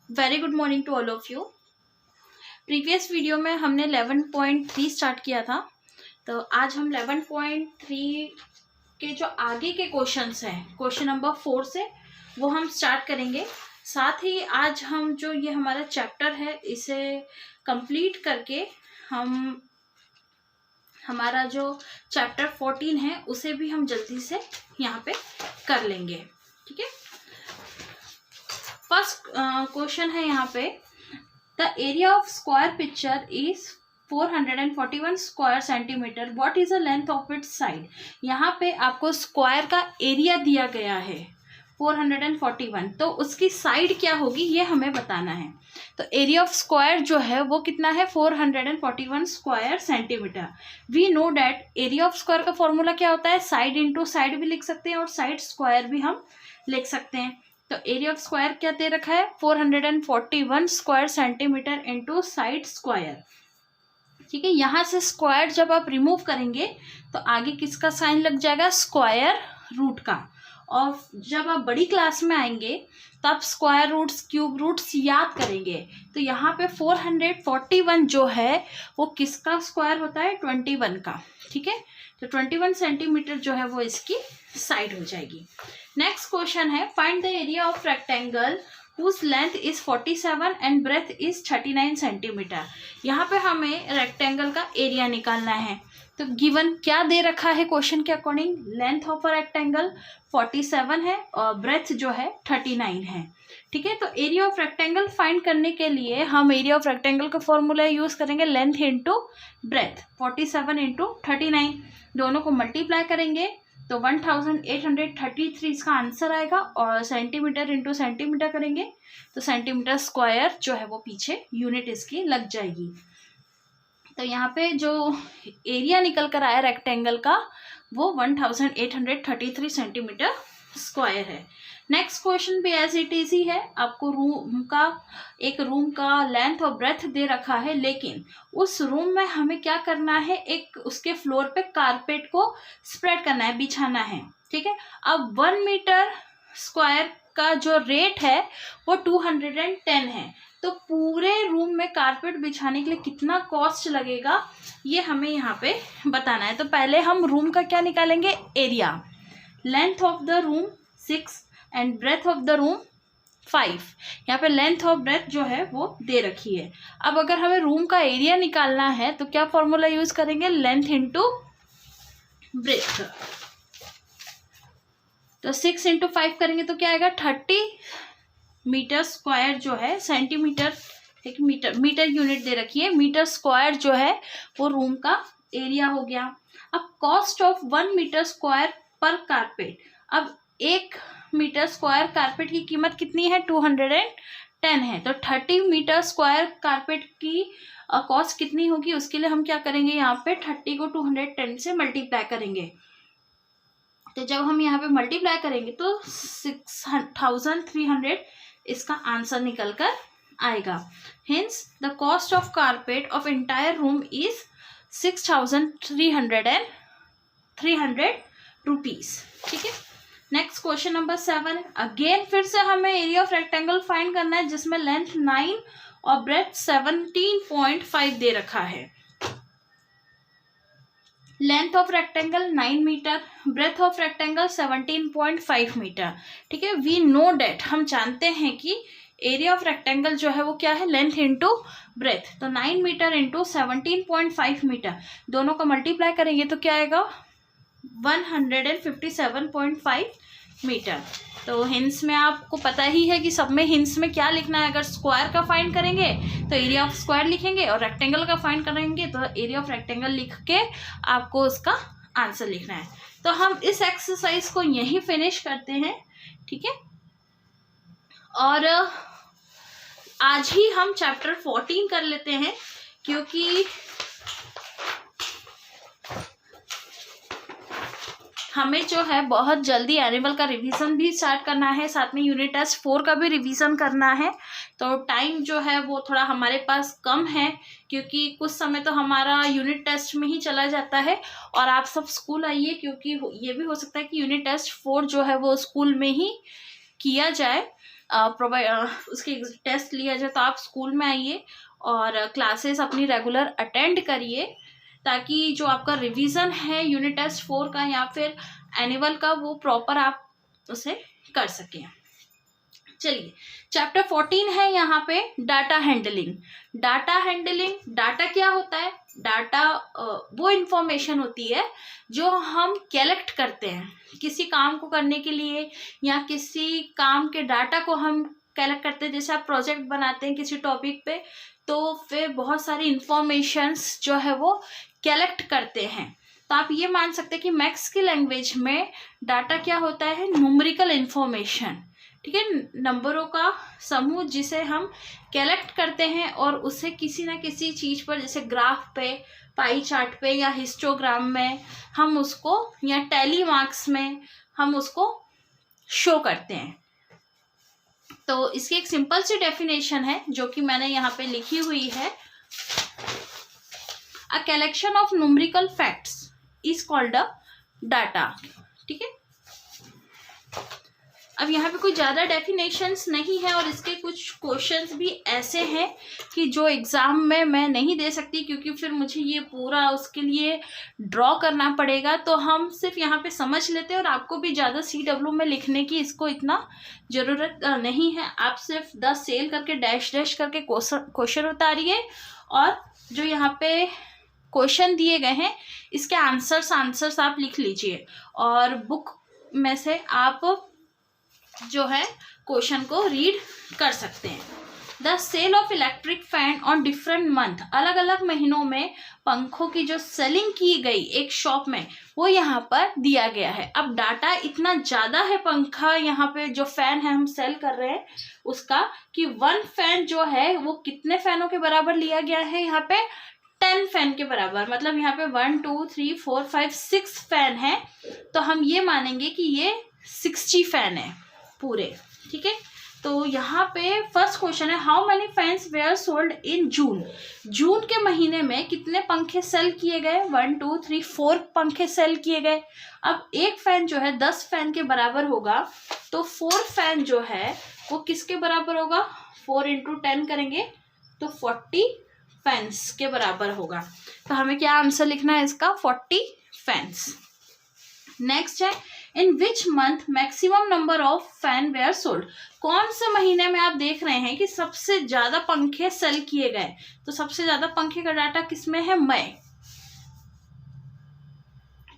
Very good morning to all of you. Previous video में हमने 11.3 start किया था, तो आज हम 11.3 के जो आगे के क्वेश्चंस हैं, क्वेश्चन नंबर 4 से वो हम स्टार्ट करेंगे। साथ ही आज हम जो ये हमारा चैप्टर है इसे कंप्लीट करके हम हमारा जो चैप्टर 14 है उसे भी हम जल्दी से यहाँ पे कर लेंगे। ठीक है, फर्स्ट क्वेश्चन है यहाँ पे, the area of square picture is 441 square centimetre, what is the length of its side. यहाँ पे आपको स्क्वायर का एरिया दिया गया है 441, तो उसकी साइड क्या होगी ये हमें बताना है। तो एरिया ऑफ स्क्वायर जो है वो कितना है 441 square centimetre. We know that area of square का फॉर्मूला क्या होता है, साइड इंटू साइड भी लिख सकते हैं और साइड स्क्वायर भी हम लिख सकते हैं। तो एरिया ऑफ स्क्वायर क्या दे रखा है 441 square centimetre into side square. ठीक है, यहाँ से स्क्वायर जब आप रिमूव करेंगे तो आगे किसका साइन लग जाएगा, स्क्वायर रूट का। और जब आप बड़ी क्लास में आएंगे तब स्क्वायर रूट्स क्यूब रूट्स याद करेंगे। तो यहाँ पे 441 जो है वो किसका स्क्वायर होता है, 21 का। ठीक है, तो 21 सेंटीमीटर जो है वो इसकी साइड हो जाएगी। नेक्स्ट क्वेश्चन है, find the area of rectangle whose length is 47 and breadth is 39 centimetre. यहाँ पे हमें रेक्टेंगल का एरिया निकालना है। तो गिवन क्या दे रखा है क्वेश्चन के according, length of a rectangle 47 है और ब्रेथ जो है 39 है। ठीक है, तो एरिया ऑफ रेक्टेंगल फाइंड करने के लिए हम एरिया ऑफ रेक्टेंगल का फॉर्मूला यूज करेंगे, लेंथ इंटू ब्रेथ, 47 इंटू 39, दोनों को मल्टीप्लाई करेंगे तो 1833 इसका आंसर आएगा। और सेंटीमीटर इंटू सेंटीमीटर करेंगे तो सेंटीमीटर स्क्वायर जो है वो पीछे यूनिट इसकी लग जाएगी। तो यहाँ पे जो एरिया निकल कर आया रेक्टेंगल का वो 1833 सेंटीमीटर स्क्वायर है। नेक्स्ट क्वेश्चन भी एज इट इज ही है, आपको एक रूम का लेंथ और ब्रेथ दे रखा है, लेकिन उस रूम में हमें क्या करना है, एक उसके फ्लोर पे कारपेट को स्प्रेड करना है, बिछाना है। ठीक है, अब 1 मीटर स्क्वायर का जो रेट है वो 210 है, तो पूरे रूम में कारपेट बिछाने के लिए कितना कॉस्ट लगेगा ये हमें यहाँ पे बताना है। तो पहले हम रूम का क्या निकालेंगे, area. Length of the room 6 and breadth of the room 5। यहाँ पे लेंथ ऑफ ब्रेथ जो है वो दे रखी है। अब अगर हमें रूम का एरिया निकालना है तो क्या फॉर्मूला यूज करेंगे, लेंथ इंटू ब्रेथ। तो 6 इंटू 5 करेंगे तो क्या आएगा, 30 मीटर स्क्वायर जो है, सेंटीमीटर एक मीटर यूनिट दे रखी है, मीटर स्क्वायर जो है वो रूम का एरिया हो गया। अब कॉस्ट ऑफ 1 मीटर स्क्वायर पर कारपेट, अब 1 मीटर स्क्वायर कारपेट की कीमत कितनी है, 210 है, तो 30 मीटर स्क्वायर कारपेट की कॉस्ट कितनी होगी, उसके लिए हम क्या करेंगे, यहाँ पे 30 को 210 से मल्टीप्लाई करेंगे। तो जब हम यहाँ पे मल्टीप्लाई करेंगे तो 6300 इसका आंसर निकल कर आएगा। Hence the cost of carpet of entire room is 6300 rupees. ठीक है, नेक्स्ट क्वेश्चन नंबर 7, अगेन फिर से हमें एरिया ऑफ रेक्टेंगल फाइंड करना है जिसमें लेंथ 9 और ब्रेथ 17.5 दे रखा है। Length of rectangle 9 metre, breadth of rectangle 17.5 metre. ठीक है, वी नो डेट, हम जानते हैं कि एरिया ऑफ रेक्टेंगल जो है वो क्या है, लेंथ इंटू ब्रेथ। तो 9 मीटर इंटू 17.5 मीटर, दोनों को मल्टीप्लाई करेंगे तो क्या आएगा, 157.5 मीटर। तो हिंस में आपको पता ही है कि सब में हिंस में क्या लिखना है, अगर स्क्वायर का फाइंड करेंगे तो एरिया ऑफ स्क्वायर लिखेंगे और रेक्टेंगल का फाइंड करेंगे तो एरिया ऑफ रेक्टेंगल लिख के आपको उसका आंसर लिखना है। तो हम इस एक्सरसाइज को यहीं फिनिश करते हैं। ठीक है, और आज ही हम चैप्टर 14 कर लेते हैं, क्योंकि हमें जो है बहुत जल्दी एनिमल का रिवीजन भी स्टार्ट करना है, साथ में यूनिट टेस्ट 4 का भी रिवीजन करना है। तो टाइम जो है वो थोड़ा हमारे पास कम है, क्योंकि कुछ समय तो हमारा यूनिट टेस्ट में ही चला जाता है और आप सब स्कूल आइए, क्योंकि ये भी हो सकता है कि यूनिट टेस्ट 4 जो है वो स्कूल में ही किया जाए, उसके टेस्ट लिया जाए, तो आप स्कूल में आइए और क्लासेस अपनी रेगुलर अटेंड करिए, ताकि जो आपका रिवीजन है यूनिट टेस्ट 4 का या फिर एनुअल का, वो प्रॉपर आप उसे कर सकें। चलिए, चैप्टर 14 है यहाँ पे data handling. Data handling, data क्या होता है? डाटा वो इंफॉर्मेशन होती है जो हम कलेक्ट करते हैं किसी काम को करने के लिए, या किसी काम के डाटा को हम कलेक्ट करते हैं। जैसे आप प्रोजेक्ट बनाते हैं किसी टॉपिक पे, तो फिर बहुत सारी इंफॉर्मेशंस जो है वो कलेक्ट करते हैं। तो आप ये मान सकते हैं कि मैथ्स की लैंग्वेज में डाटा क्या होता है? न्यूमेरिकल इंफॉर्मेशन, ठीक है, नंबरों का समूह जिसे हम कलेक्ट करते हैं और उसे किसी ना किसी चीज पर, जैसे ग्राफ पे, पाई चार्ट पे, या हिस्टोग्राम में हम उसको, या टैली मार्क्स में हम उसको शो करते हैं। तो इसकी एक सिंपल सी डेफिनेशन है जो कि मैंने यहाँ पे लिखी हुई है। A collection of numerical facts is called a data, ठीक है। अब यहाँ पे कोई ज़्यादा डेफिनेशंस नहीं है, और इसके कुछ क्वेश्चंस भी ऐसे हैं कि जो एग्ज़ाम में मैं नहीं दे सकती, क्योंकि फिर मुझे ये पूरा उसके लिए ड्रॉ करना पड़ेगा। तो हम सिर्फ यहाँ पे समझ लेते हैं, और आपको भी ज़्यादा CW में लिखने की इसको इतना ज़रूरत नहीं है। आप सिर्फ 10 सेल करके डैश डैश करके क्वेश्चन उतारिए, और जो यहाँ पे क्वेश्चन दिए गए हैं इसके आंसर्स आप लिख लीजिए, और बुक में से आप जो है क्वेश्चन को रीड कर सकते हैं। The sale of electric fan on different month, अलग अलग महीनों में पंखों की जो सेलिंग की गई एक शॉप में, वो यहाँ पर दिया गया है। अब डाटा इतना ज़्यादा है पंखा, यहाँ पे जो फैन है हम सेल कर रहे हैं उसका, कि 1 फैन जो है वो कितने फैनों के बराबर लिया गया है? यहाँ पे 10 फैन के बराबर। मतलब यहाँ पे 1 2 3 4 5 6 फैन है, तो हम ये मानेंगे कि ये 60 फैन है पूरे, ठीक है। तो यहाँ पे फर्स्ट क्वेश्चन है, how many fans were sold in June. जून के महीने में कितने पंखे सेल किए गए? 1 2 3 4 पंखे सेल किए गए। अब एक फैन जो है 10 फैन के बराबर होगा, तो 4 फैन जो है वो किसके बराबर होगा? 4 × 10 करेंगे तो 40 फैंस के बराबर होगा। तो हमें क्या आंसर लिखना है इसका? 40 फैंस। नेक्स्ट है, in which month maximum number of fan were sold. कौन से महीने में आप देख रहे हैं कि सबसे ज्यादा पंखे सेल किए गए? तो सबसे ज्यादा पंखे का डाटा किसमें है? मई।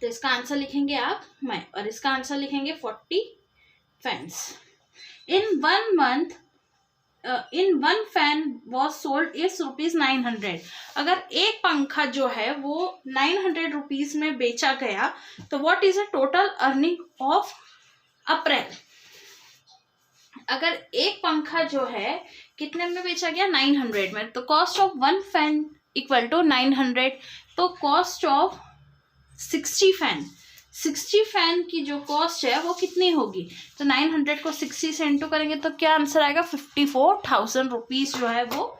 तो इसका आंसर लिखेंगे आप मई, और इसका आंसर लिखेंगे 40 fans. In 1 month in 1 fan was sold is ₹900। अगर एक पंखा जो है वो 900 रुपीज में बेचा गया, तो what is a total earning of April. अगर एक पंखा जो है कितने में बेचा गया? 900 में। तो cost of 1 fan equal to 900। तो कॉस्ट ऑफ 60 फैन की जो कॉस्ट है वो कितनी होगी? तो 900 को 60 से इंटू करेंगे तो क्या आंसर आएगा? 54,000 रुपीज जो है वो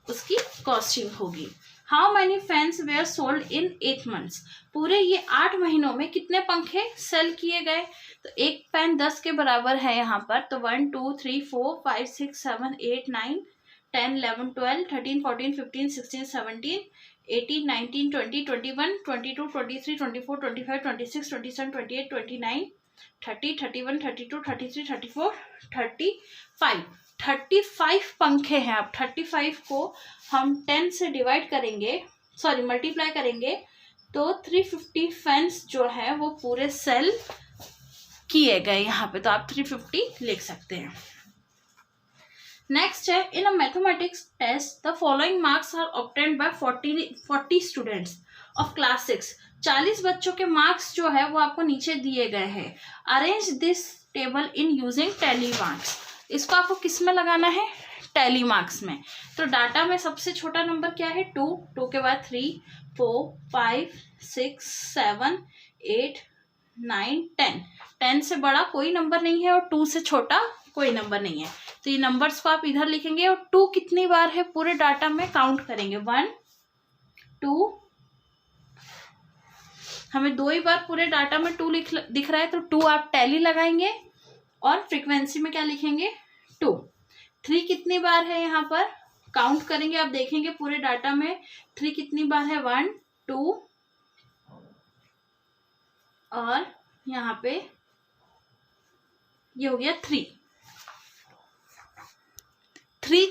उसकी कॉस्टिंग होगी। How many fans were sold in 8 months. पूरे ये 8 महीनों में कितने पंखे सेल किए गए? तो एक फैन 10 के बराबर है यहाँ पर, तो 1 2 3 4 5 6 7 8 9 10 11 12 13 14 15 16 17 18 19 20 21 22 23 24 25 26 27 28 29 30 31 32 33 34 35 पंखे हैं। अब 35 को हम 10 से डिवाइड करेंगे, सॉरी मल्टीप्लाई करेंगे, तो 350 फैंस जो है वो पूरे सेल किए गए यहाँ पे। तो आप 350 लिख सकते हैं। नेक्स्ट है, in a mathematics test the following marks are obtained by 40 students of class 6। 40 बच्चों के मार्क्स जो है वो आपको नीचे दिए गए हैं। Arrange this table in using tally marks. इसको आपको किस में लगाना है? टैली मार्क्स में। तो डाटा में सबसे छोटा नंबर क्या है? 2 के बाद 3 4 5 6 7 8 9 10। 10 से बड़ा कोई नंबर नहीं है और 2 से छोटा कोई नंबर नहीं है। तो ये नंबर्स को आप इधर लिखेंगे, और 2 कितनी बार है पूरे डाटा में काउंट करेंगे। 1 2, हमें 2 ही बार पूरे डाटा में 2 दिख रहा है, तो 2 आप टैली लगाएंगे और फ्रीक्वेंसी में क्या लिखेंगे 2। 3 कितनी बार है यहाँ पर काउंट करेंगे, आप देखेंगे पूरे डाटा में 3 कितनी बार है 1 2 और यहाँ पे ये हो गया 3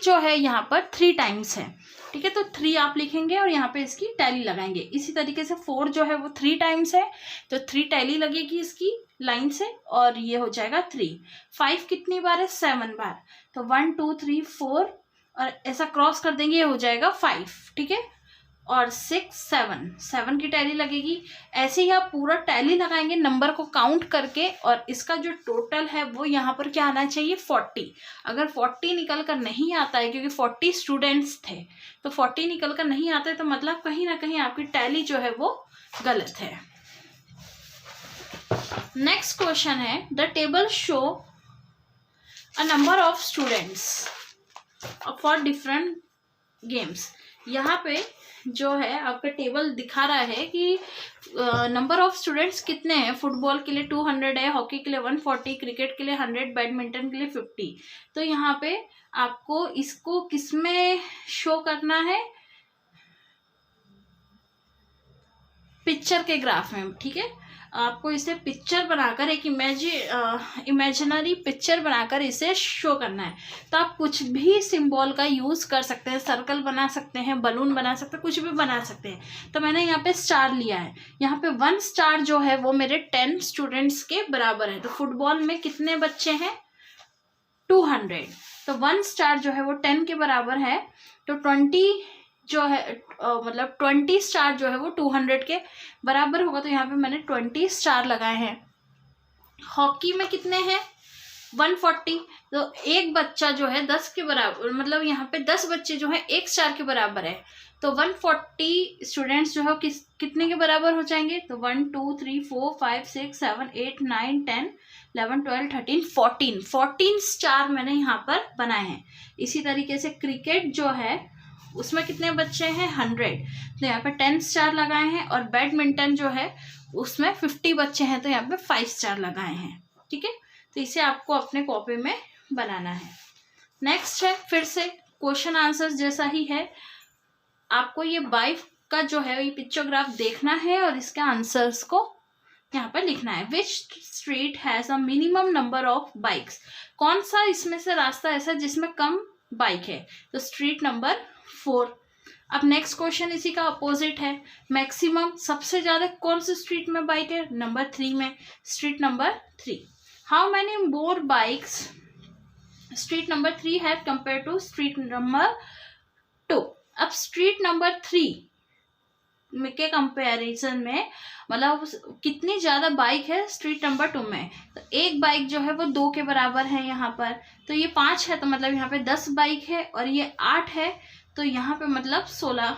जो है यहाँ पर 3 टाइम्स है, ठीक है। तो 3 आप लिखेंगे और यहाँ पे इसकी टैली लगाएंगे। इसी तरीके से 4 जो है वो 3 टाइम्स है, तो 3 टैली लगेगी इसकी लाइन से और ये हो जाएगा 3। 5 कितनी बार है 7 बार, तो 1 2 3 4 और ऐसा क्रॉस कर देंगे, ये हो जाएगा 5, ठीक है। और 6 7 की टैली लगेगी। ऐसे ही आप पूरा टैली लगाएंगे नंबर को काउंट करके और इसका जो टोटल है वो यहाँ पर क्या आना चाहिए 40। अगर 40 निकल कर नहीं आता है, क्योंकि 40 स्टूडेंट्स थे, तो 40 निकल कर नहीं आता है तो मतलब कहीं ना कहीं आपकी टैली जो है वो गलत है। नेक्स्ट क्वेश्चन है the table show a number of students for different games. यहाँ पे जो है आपका टेबल दिखा रहा है कि नंबर ऑफ स्टूडेंट्स कितने हैं। फुटबॉल के लिए 200 है, हॉकी के लिए 140, क्रिकेट के लिए 100, बैडमिंटन के लिए 50। तो यहाँ पे आपको इसको किसमें शो करना है, पिक्चर के ग्राफ में, ठीक है। आपको इसे पिक्चर बनाकर एक इमेजिनरी पिक्चर बनाकर इसे शो करना है। तो आप कुछ भी सिंबल का यूज कर सकते हैं, सर्कल बना सकते हैं, बलून बना सकते हैं, कुछ भी बना सकते हैं। तो मैंने यहाँ पे स्टार लिया है। यहाँ पे 1 स्टार जो है वो मेरे 10 स्टूडेंट्स के बराबर है। तो फुटबॉल में कितने बच्चे हैं 200, तो 1 स्टार जो है वो 10 के बराबर है। तो 20 जो है मतलब 20 स्टार जो है वो 200 के बराबर होगा। तो यहाँ पे मैंने 20 स्टार लगाए हैं। हॉकी में कितने हैं 140, तो एक बच्चा जो है 10 के बराबर, मतलब यहाँ पे 10 बच्चे जो है 1 स्टार के बराबर है। तो 140 स्टूडेंट्स जो है कितने के बराबर हो जाएंगे, तो 1 2 3 4 5 6 7 8 9 10 11 12 13 14 स्टार मैंने यहाँ पर बनाए हैं। इसी तरीके से क्रिकेट जो है उसमें कितने बच्चे हैं 100, तो यहाँ पे 10 स्टार लगाए हैं। और बैडमिंटन जो है उसमें 50 बच्चे हैं, तो यहाँ पे 5 स्टार लगाए हैं, ठीक है। तो इसे आपको अपने कॉपी में बनाना है। नेक्स्ट है फिर से क्वेश्चन आंसर जैसा ही है, आपको ये बाइक का जो है ये पिक्चोग्राफ देखना है और इसके आंसर्स को यहाँ पर लिखना है। Which street has a minimum number of bikes, कौन सा इसमें से रास्ता ऐसा जिसमें कम बाइक है, तो स्ट्रीट नंबर 4। अब नेक्स्ट क्वेश्चन इसी का अपोजिट है, मैक्सिमम सबसे ज्यादा कौन सी स्ट्रीट में बाइक है, नंबर 3 में, street number 3। How many more bikes street number 3 है कंपेयर टू स्ट्रीट नंबर 2। अब स्ट्रीट नंबर 3 के कंपैरिजन में मतलब कितनी ज्यादा बाइक है स्ट्रीट नंबर 2 में, तो एक बाइक जो है वो 2 के बराबर है यहाँ पर। तो ये 5 है, तो मतलब यहाँ पे 10 बाइक है और ये 8 है, तो यहाँ पे मतलब 16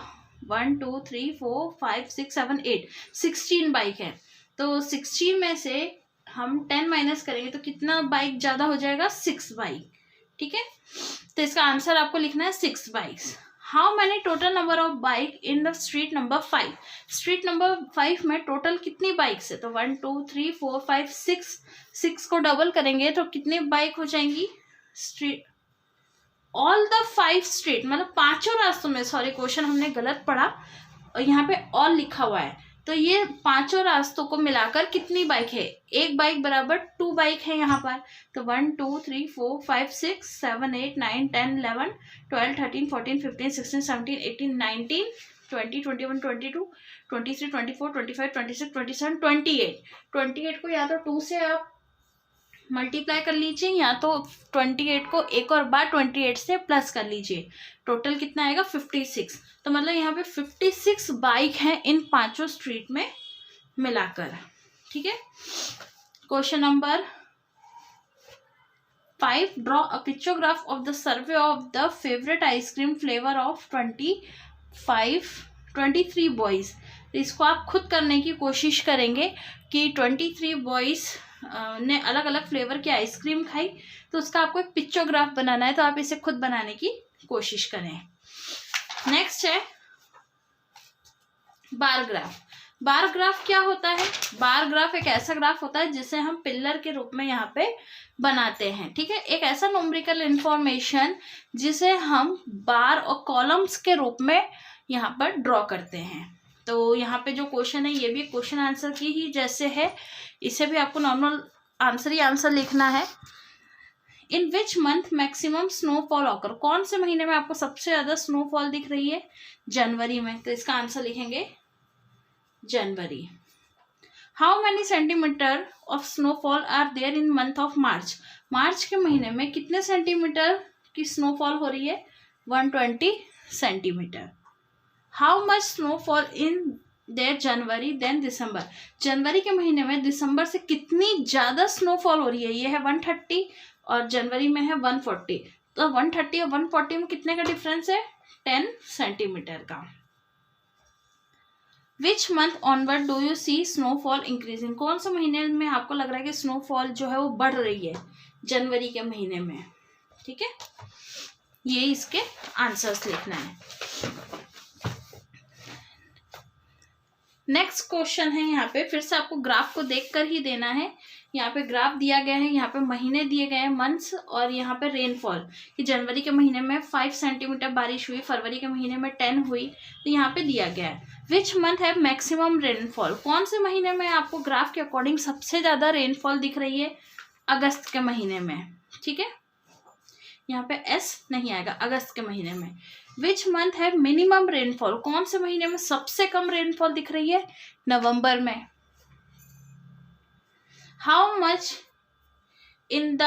1 2 3 4 5 6 7 8 16 बाइक है। तो 16 में से हम 10 माइनस करेंगे तो कितना बाइक ज्यादा हो जाएगा 6 बाइक, ठीक है। तो इसका आंसर आपको लिखना है 6 bikes. How many total number of bike in the street number 5, street number 5 में टोटल कितनी बाइक्स है, तो 1 2 3 4 5 6 को डबल करेंगे तो कितनी बाइक हो जाएंगी स्ट्रीट ऑल द 5 स्ट्रीट, मतलब 5 रास्तों में, सॉरी क्वेश्चन हमने गलत पढ़ा और यहाँ पे ऑल लिखा हुआ है। तो ये 5 रास्तों को मिलाकर कितनी बाइक है, एक बाइक बराबर 2 बाइक है यहाँ पर। तो 1 2 3 4 5 6 7 8 9 10 11 12 13 14 15 16 17 18 19 20 21 22 23 24 25 26 27 28 को या तो 2 से आप मल्टीप्लाई कर लीजिए या तो 28 को एक और बार 28 से प्लस कर लीजिए, टोटल कितना आएगा 56। तो मतलब यहाँ पे 56 बाइक हैं इन 5 स्ट्रीट में मिलाकर, ठीक है। Question number 5 draw a pictograph of the survey of the favourite ice cream flavour of 23 boys. इसको आप खुद करने की कोशिश करेंगे कि 23 बॉयज ने अलग अलग फ्लेवर की आइसक्रीम खाई, तो उसका आपको एक पिक्चोग्राफ बनाना है। तो आप इसे खुद बनाने की कोशिश करें। नेक्स्ट है बार ग्राफ। बार ग्राफ क्या होता है? बार ग्राफ एक ऐसा ग्राफ होता है जिसे हम पिलर के रूप में यहाँ पे बनाते हैं, ठीक है। एक ऐसा न्यूमेरिकल इंफॉर्मेशन जिसे हम बार और कॉलम्स के रूप में यहाँ पर ड्रॉ करते हैं। तो यहाँ पे जो क्वेश्चन है ये भी क्वेश्चन आंसर की ही जैसे है, इसे भी आपको नॉर्मल आंसर ही आंसर लिखना है। In which month maximum snowfall occur, कौन से महीने में आपको सबसे ज्यादा स्नोफॉल दिख रही है? जनवरी में, तो इसका आंसर लिखेंगे जनवरी। How many centimetre of snowfall are there in month of March, March के महीने में कितने सेंटीमीटर की स्नोफॉल हो रही है? 120 centimetre. How much snowfall in there January than December, जनवरी के महीने में दिसंबर से कितनी ज्यादा स्नोफॉल हो रही है? ये है 130 और जनवरी में है 140, तो 130 और 140 में कितने का डिफरेंस है? 10 सेंटीमीटर का। Which month onward do you see snowfall increasing, कौन से महीने में आपको लग रहा है कि स्नोफॉल जो है वो बढ़ रही है? जनवरी के महीने में, ठीक है। ये इसके आंसर्स लिखना है। नेक्स्ट क्वेश्चन है, यहाँ पे फिर से आपको ग्राफ को देखकर ही देना है। यहाँ पे ग्राफ दिया गया है, यहाँ पे महीने दिए गए हैं मंथ्स, और यहाँ पे रेनफॉल कि जनवरी के महीने में 5 सेंटीमीटर बारिश हुई, फरवरी के महीने में 10 हुई, तो यहाँ पे दिया गया है। विच मंथ है मैक्सिमम रेनफॉल, कौन से महीने में आपको ग्राफ के अकॉर्डिंग सबसे ज़्यादा रेनफॉल दिख रही है? अगस्त के महीने में, ठीक है। यहाँ पे एस नहीं आएगा, अगस्त के महीने में। विच मंथ है मिनिमम रेनफॉल, कौन से महीने में सबसे कम रेनफॉल दिख रही है? नवंबर में। How much in the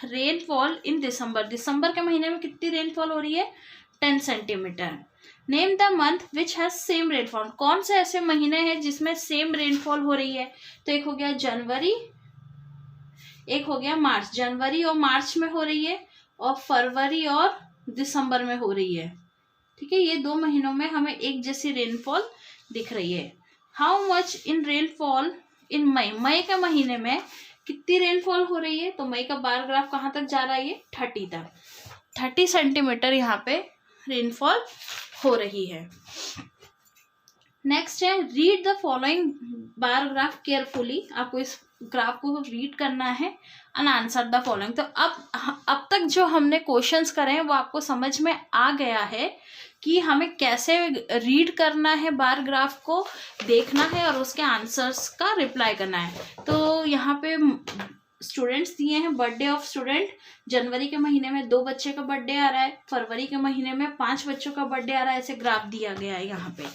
rainfall in December, दिसंबर के महीने में कितनी रेनफॉल हो रही है? 10 centimetre. Name the month which has same rainfall, कौन से ऐसे महीने हैं जिसमें सेम रेनफॉल हो रही है? तो एक हो गया जनवरी, एक हो गया मार्च, जनवरी और मार्च में हो रही है, और फरवरी और दिसंबर में हो रही है, ठीक है। ये 2 महीनों में हमें एक जैसी रेनफॉल दिख रही है। How much in rainfall in May, मई के महीने में कितनी रेनफॉल हो रही है? तो मई का बार ग्राफ कहाँ तक जा रहा है? ये 30 तक, 30 सेंटीमीटर यहाँ पे रेनफॉल हो रही है। नेक्स्ट है read the following bar graph carefully, आपको इस ग्राफ को रीड करना है एंड आंसर द फॉलोइंग। तो अब तक जो हमने क्वेश्चंस करे हैं वो आपको समझ में आ गया है कि हमें कैसे रीड करना है, बार ग्राफ को देखना है और उसके आंसर्स का रिप्लाई करना है। तो यहाँ पे स्टूडेंट्स दिए हैं, बर्थडे ऑफ स्टूडेंट, जनवरी के महीने में 2 बच्चे का बर्थडे आ रहा है, फरवरी के महीने में 5 बच्चों का बर्थडे आ रहा है, ऐसे ग्राफ दिया गया है यहाँ पे।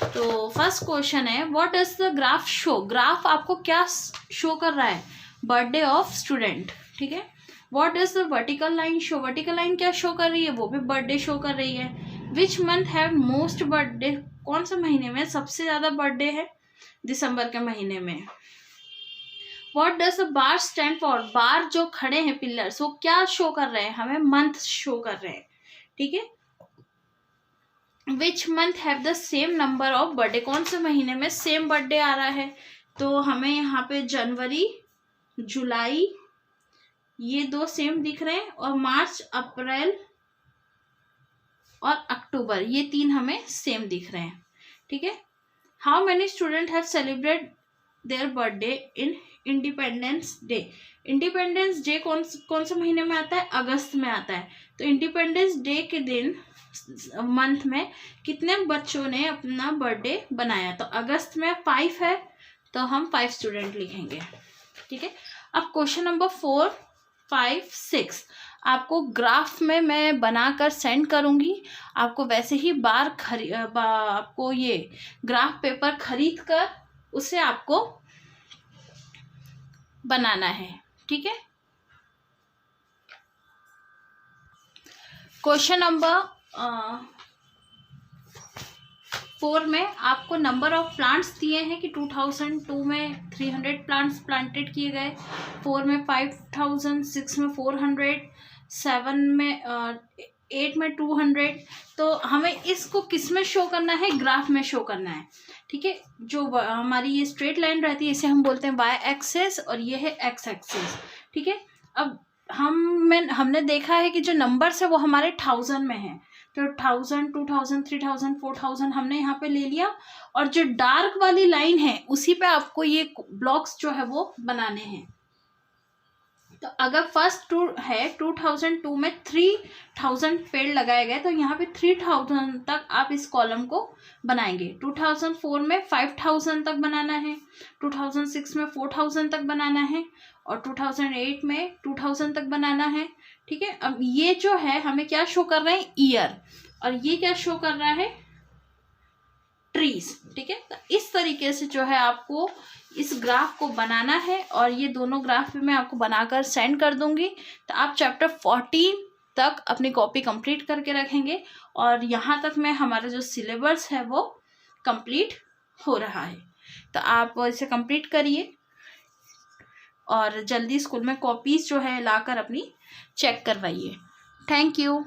तो फर्स्ट क्वेश्चन है what does the graph show, graph आपको क्या शो कर रहा है? बर्थडे ऑफ स्टूडेंट, ठीक है। What does the vertical line show, vertical line क्या शो कर रही है? वो भी बर्थडे शो कर रही है। Which month have most birthday, कौन से महीने में सबसे ज्यादा बर्थडे है? दिसंबर के महीने में। What does the bar stand for, bar जो खड़े हैं पिलर्स वो क्या शो कर रहे हैं? हमें मंथ शो कर रहे हैं, ठीक है। Which month have the same number of birthday, कौन से महीने में सेम बर्थडे आ रहा है? तो हमें यहाँ पे जनवरी, जुलाई, ये 2 सेम दिख रहे हैं, और मार्च, अप्रैल और अक्टूबर, ये 3 हमें सेम दिख रहे हैं, ठीक है। How many student have celebrate their birthday in independence day, independence day कौन से महीने में आता है? अगस्त में आता है। तो इंडिपेंडेंस डे के दिन मंथ में कितने बच्चों ने अपना बर्थडे बनाया? तो अगस्त में 5 है, तो हम 5 स्टूडेंट लिखेंगे, ठीक है। अब क्वेश्चन नंबर 4, 5, 6 आपको ग्राफ में मैं बनाकर सेंड करूंगी। आपको वैसे ही आपको ये ग्राफ पेपर खरीद कर उसे आपको बनाना है, ठीक है। क्वेश्चन नंबर 4 में आपको नंबर ऑफ प्लांट्स दिए हैं कि 2002 में 300 प्लांट्स प्लांटेड किए गए, 4 में 5000, 6 में 400, 7 में 8 में 200। तो हमें इसको किस में शो करना है? ग्राफ में शो करना है, ठीक है। जो हमारी ये स्ट्रेट लाइन रहती है इसे हम बोलते हैं वाई एक्सेस, और ये है एक्स एक्सेस, ठीक है। अब हमने देखा है कि जो नंबर्स है वो हमारे 1000 में है, तो तो 1000, 2000, 3000, 4000 हमने यहाँ पे ले लिया। और जो डार्क वाली लाइन है उसी पे आपको ये ब्लॉक्स जो है वो बनाने हैं। तो अगर फर्स्ट टू है 2002 में 3000 पेड़ लगाए गए, तो यहाँ पे 3000 तक आप इस कॉलम को बनाएंगे। 2004 में 5000 तक बनाना है, 2006 में 4000 तक बनाना है, और 2008 में 2000 तक बनाना है। ठीक है, अब ये जो है हमें क्या शो कर रहा है, ईयर, और ये क्या शो कर रहा है, ट्रीज। ठीक है, तो इस तरीके से जो है आपको इस ग्राफ को बनाना है, और ये दोनों ग्राफ भी मैं आपको बनाकर सेंड कर दूंगी। तो आप चैप्टर 14 तक अपनी कॉपी कंप्लीट करके रखेंगे, और यहाँ तक में हमारा जो सिलेबस है वो कंप्लीट हो रहा है। तो आप इसे कंप्लीट करिए, और जल्दी स्कूल में कॉपीज जो है लाकर अपनी चेक करवाइए। Thank you.